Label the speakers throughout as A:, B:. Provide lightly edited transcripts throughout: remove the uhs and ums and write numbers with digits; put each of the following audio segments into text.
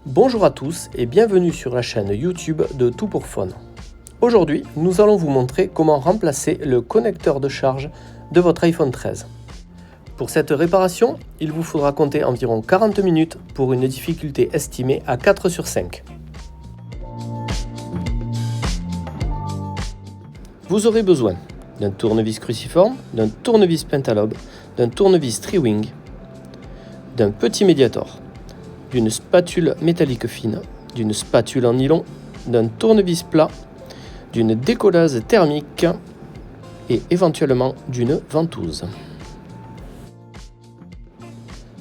A: Bonjour à tous et bienvenue sur la chaîne YouTube de Tout pour Phone. Aujourd'hui, nous allons vous montrer comment remplacer le connecteur de charge de votre iPhone 13. Pour cette réparation, il vous faudra compter environ 40 minutes pour une difficulté estimée à 4 sur 5. Vous aurez besoin d'un tournevis cruciforme, d'un tournevis pentalobe, d'un tournevis tri-wing, d'un petit médiator, d'une spatule métallique fine, d'une spatule en nylon, d'un tournevis plat, d'une décollase thermique et éventuellement d'une ventouse.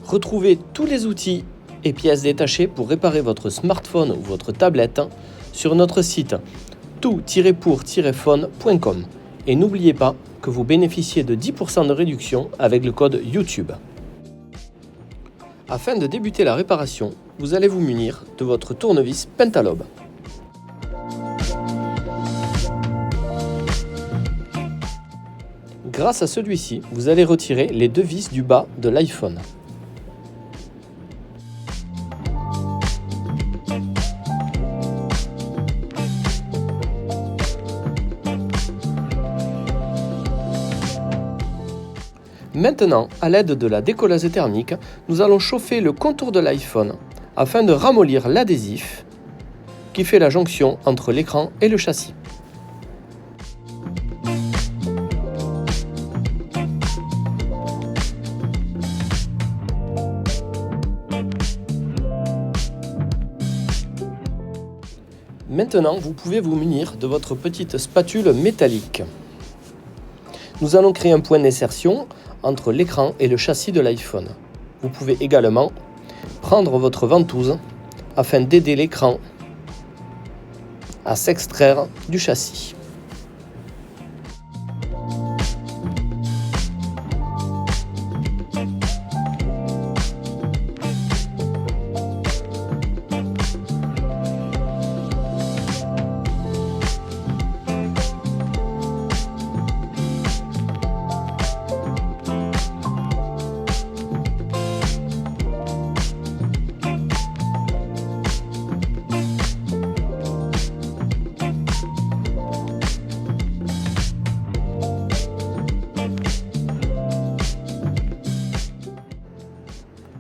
A: Retrouvez tous les outils et pièces détachées pour réparer votre smartphone ou votre tablette sur notre site tout-pour-phone.com et n'oubliez pas que vous bénéficiez de 10% de réduction avec le code YouTube. Afin de débuter la réparation, vous allez vous munir de votre tournevis pentalobe. Grâce à celui-ci, vous allez retirer les deux vis du bas de l'iPhone. Maintenant, à l'aide de la décollase thermique, nous allons chauffer le contour de l'iPhone afin de ramollir l'adhésif qui fait la jonction entre l'écran et le châssis. Maintenant, vous pouvez vous munir de votre petite spatule métallique. Nous allons créer un point d'insertion entre l'écran et le châssis de l'iPhone. Vous pouvez également prendre votre ventouse afin d'aider l'écran à s'extraire du châssis.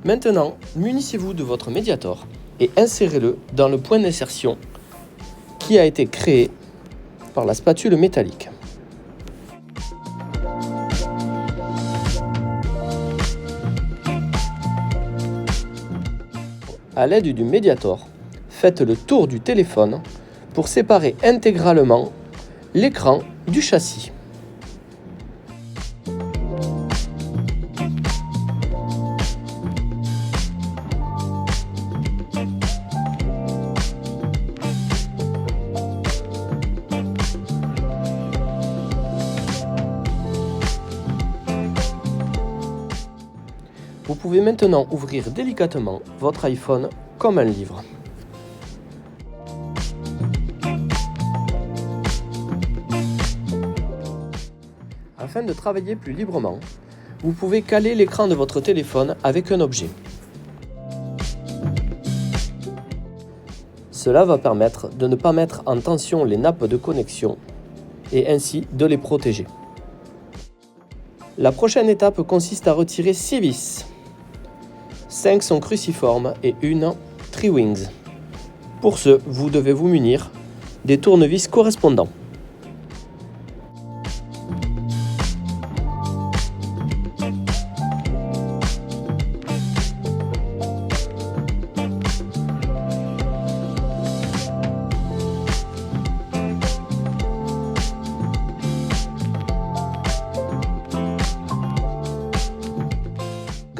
A: Maintenant, munissez-vous de votre médiator et insérez-le dans le point d'insertion qui a été créé par la spatule métallique. À l'aide du médiator, faites le tour du téléphone pour séparer intégralement l'écran du châssis. Vous pouvez maintenant ouvrir délicatement votre iPhone comme un livre. Afin de travailler plus librement, vous pouvez caler l'écran de votre téléphone avec un objet. Cela va permettre de ne pas mettre en tension les nappes de connexion et ainsi de les protéger. La prochaine étape consiste à retirer 6 vis. 5 sont cruciformes et une tri-wings. Pour ce, vous devez vous munir des tournevis correspondants.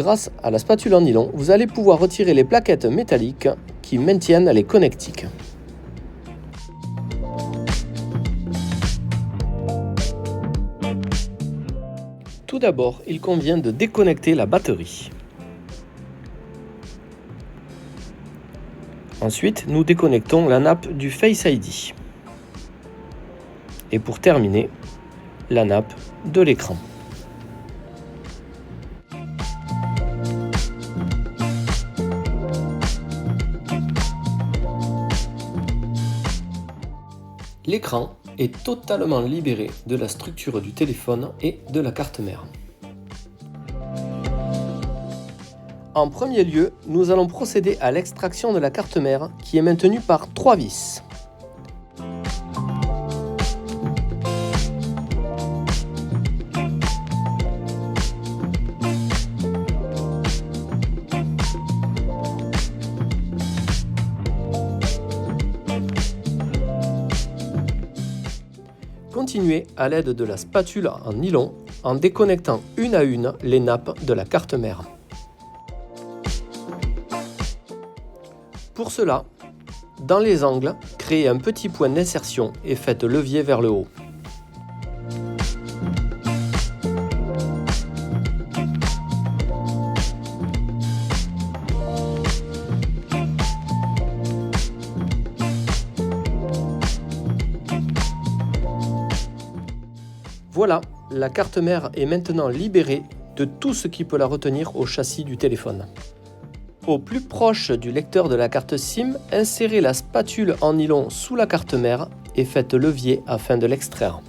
A: Grâce à la spatule en nylon, vous allez pouvoir retirer les plaquettes métalliques qui maintiennent les connectiques. Tout d'abord, il convient de déconnecter la batterie. Ensuite, nous déconnectons la nappe du Face ID. Et pour terminer, la nappe de l'écran. L'écran est totalement libéré de la structure du téléphone et de la carte mère. En premier lieu, nous allons procéder à l'extraction de la carte mère qui est maintenue par 3 vis. Continuez à l'aide de la spatule en nylon en déconnectant une à une les nappes de la carte mère. Pour cela, dans les angles, créez un petit point d'insertion et faites levier vers le haut. Voilà, la carte mère est maintenant libérée de tout ce qui peut la retenir au châssis du téléphone. Au plus proche du lecteur de la carte SIM, insérez la spatule en nylon sous la carte mère et faites levier afin de l'extraire.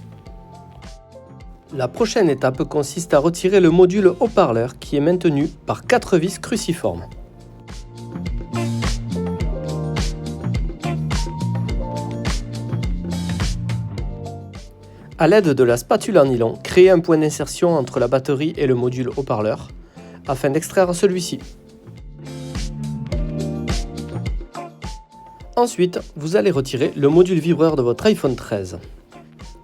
A: La prochaine étape consiste à retirer le module haut-parleur qui est maintenu par 4 vis cruciformes. A l'aide de la spatule en nylon, créez un point d'insertion entre la batterie et le module haut-parleur afin d'extraire celui-ci. Ensuite, vous allez retirer le module vibreur de votre iPhone 13.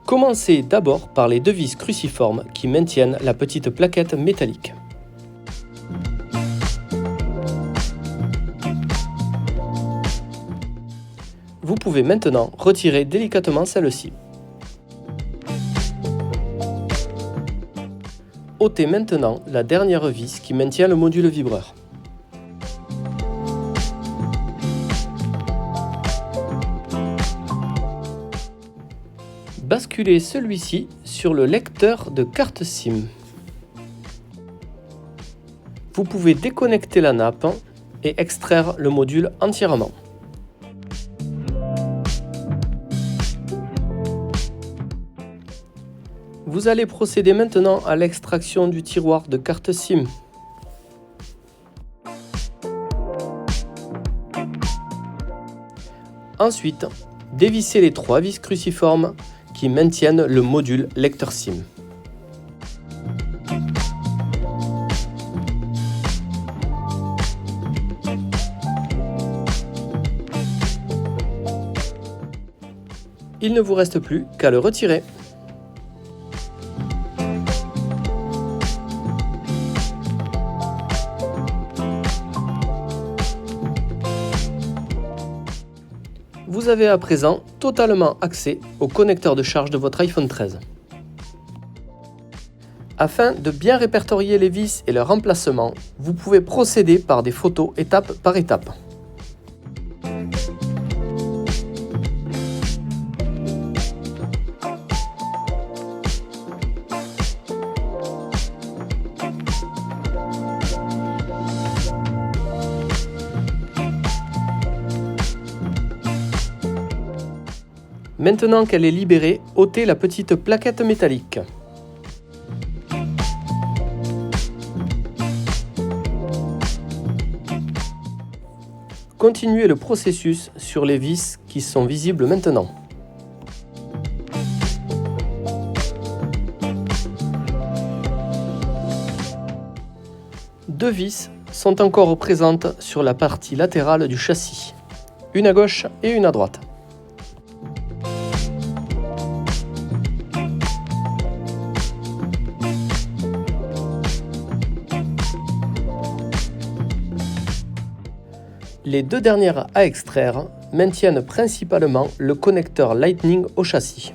A: Commencez d'abord par les 2 vis cruciformes qui maintiennent la petite plaquette métallique. Vous pouvez maintenant retirer délicatement celle-ci. Ôtez maintenant la dernière vis qui maintient le module vibreur. Basculez celui-ci sur le lecteur de carte SIM. Vous pouvez déconnecter la nappe et extraire le module entièrement. Vous allez procéder maintenant à l'extraction du tiroir de carte SIM. Ensuite, dévissez les 3 vis cruciformes qui maintiennent le module lecteur SIM. Il ne vous reste plus qu'à le retirer. Vous avez à présent totalement accès au connecteur de charge de votre iPhone 13. Afin de bien répertorier les vis et leur emplacement, vous pouvez procéder par des photos étape par étape. Maintenant qu'elle est libérée, ôtez la petite plaquette métallique. Continuez le processus sur les vis qui sont visibles maintenant. Deux vis sont encore présentes sur la partie latérale du châssis, une à gauche et une à droite. Les 2 dernières à extraire maintiennent principalement le connecteur Lightning au châssis.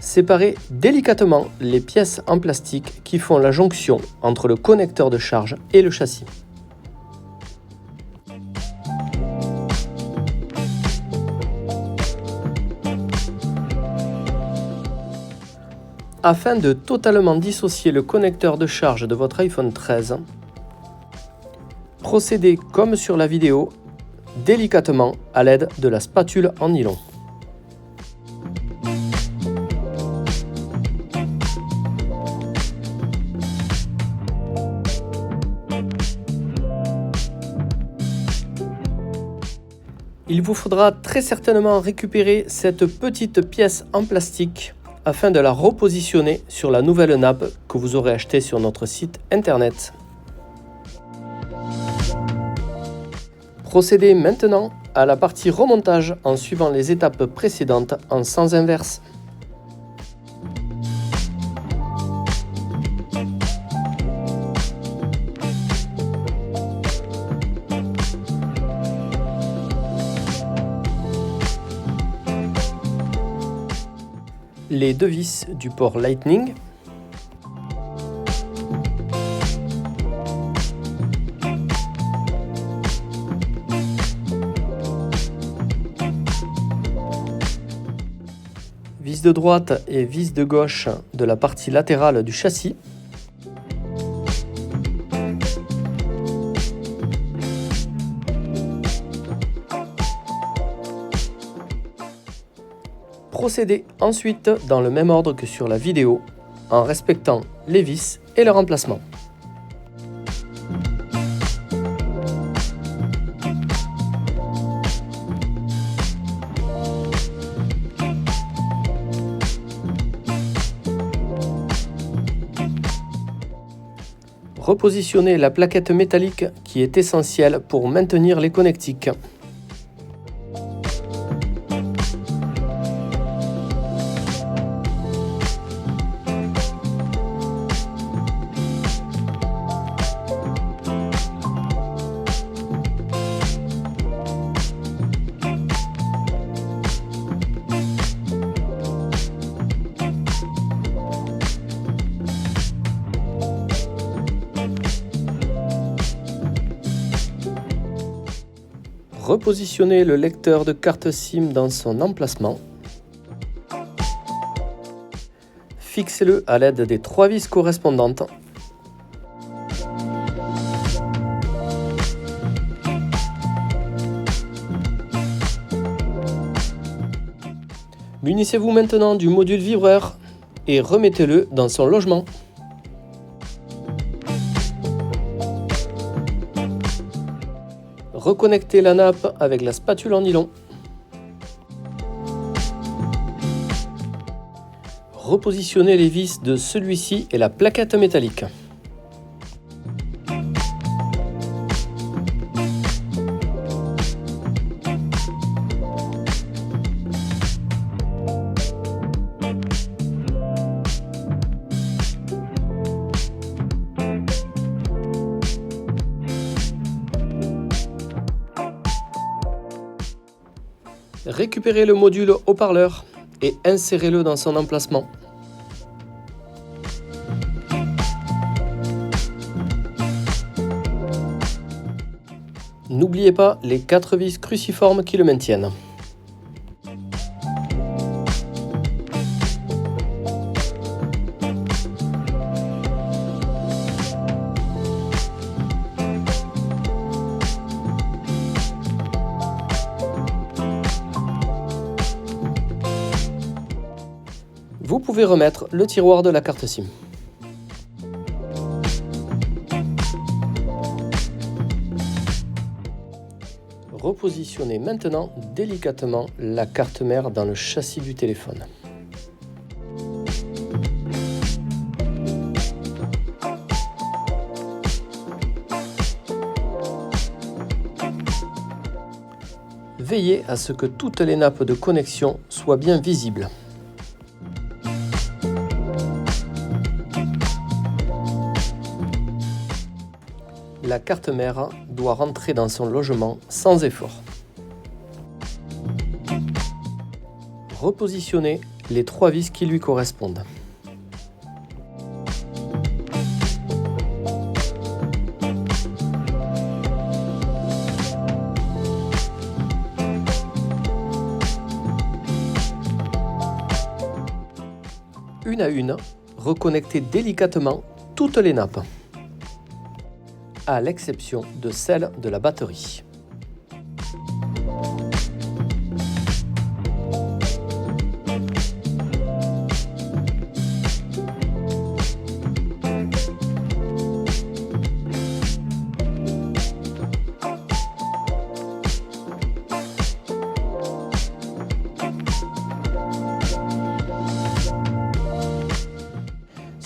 A: Séparez délicatement les pièces en plastique qui font la jonction entre le connecteur de charge et le châssis. Afin de totalement dissocier le connecteur de charge de votre iPhone 13, procédez comme sur la vidéo, délicatement à l'aide de la spatule en nylon. Il vous faudra très certainement récupérer cette petite pièce en plastique afin de la repositionner sur la nouvelle nappe que vous aurez achetée sur notre site internet. Procédez maintenant à la partie remontage en suivant les étapes précédentes en sens inverse. Les deux vis du port Lightning, vis de droite et vis de gauche de la partie latérale du châssis, procédez ensuite dans le même ordre que sur la vidéo, en respectant les vis et leur emplacement. Repositionnez la plaquette métallique qui est essentielle pour maintenir les connectiques. Repositionnez le lecteur de carte SIM dans son emplacement. Fixez-le à l'aide des 3 vis correspondantes. Munissez-vous maintenant du module vibreur et remettez-le dans son logement. Reconnectez la nappe avec la spatule en nylon. Repositionnez les vis de celui-ci et la plaquette métallique. Récupérez le module haut-parleur et insérez-le dans son emplacement. N'oubliez pas les 4 vis cruciformes qui le maintiennent. Vous pouvez remettre le tiroir de la carte SIM. Repositionnez maintenant délicatement la carte mère dans le châssis du téléphone. Veillez à ce que toutes les nappes de connexion soient bien visibles. La carte mère doit rentrer dans son logement sans effort. Repositionnez les 3 vis qui lui correspondent. une à une, reconnecter délicatement toutes les nappes, à l'exception de celle de la batterie.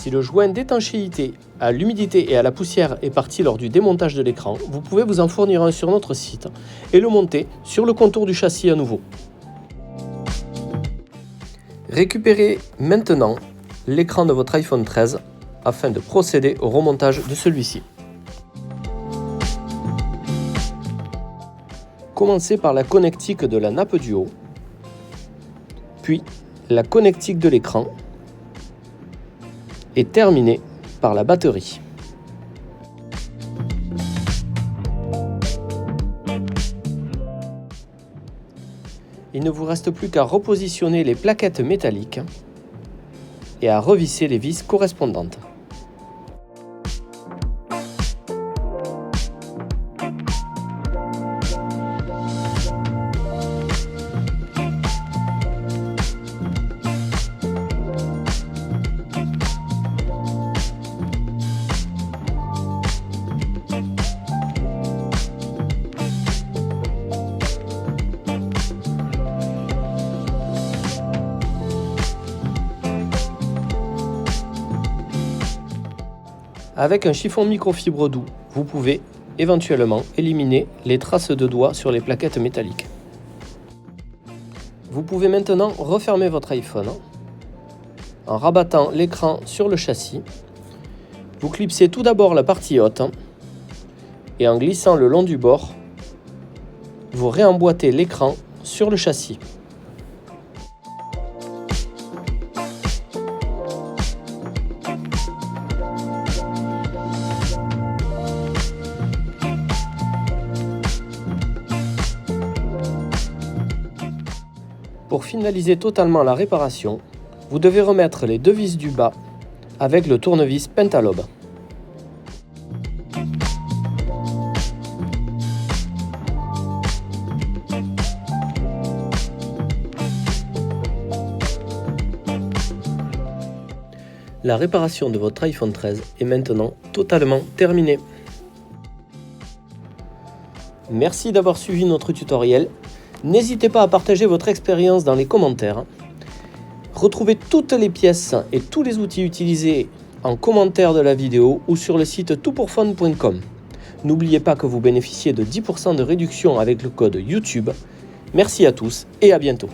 A: Si le joint d'étanchéité à l'humidité et à la poussière est parti lors du démontage de l'écran, vous pouvez vous en fournir un sur notre site et le monter sur le contour du châssis à nouveau. Récupérez maintenant l'écran de votre iPhone 13 afin de procéder au remontage de celui-ci. Commencez par la connectique de la nappe du haut, puis la connectique de l'écran et terminez par la batterie. Il ne vous reste plus qu'à repositionner les plaquettes métalliques et à revisser les vis correspondantes. Avec un chiffon microfibre doux, vous pouvez éventuellement éliminer les traces de doigts sur les plaquettes métalliques. Vous pouvez maintenant refermer votre iPhone en rabattant l'écran sur le châssis. Vous clipsez tout d'abord la partie haute et en glissant le long du bord, vous réemboîtez l'écran sur le châssis. Pour finaliser totalement la réparation, vous devez remettre les deux vis du bas avec le tournevis Pentalobe. La réparation de votre iPhone 13 est maintenant totalement terminée. Merci d'avoir suivi notre tutoriel. N'hésitez pas à partager votre expérience dans les commentaires. Retrouvez toutes les pièces et tous les outils utilisés en commentaire de la vidéo ou sur le site toutpourfun.com. N'oubliez pas que vous bénéficiez de 10% de réduction avec le code YouTube. Merci à tous et à bientôt.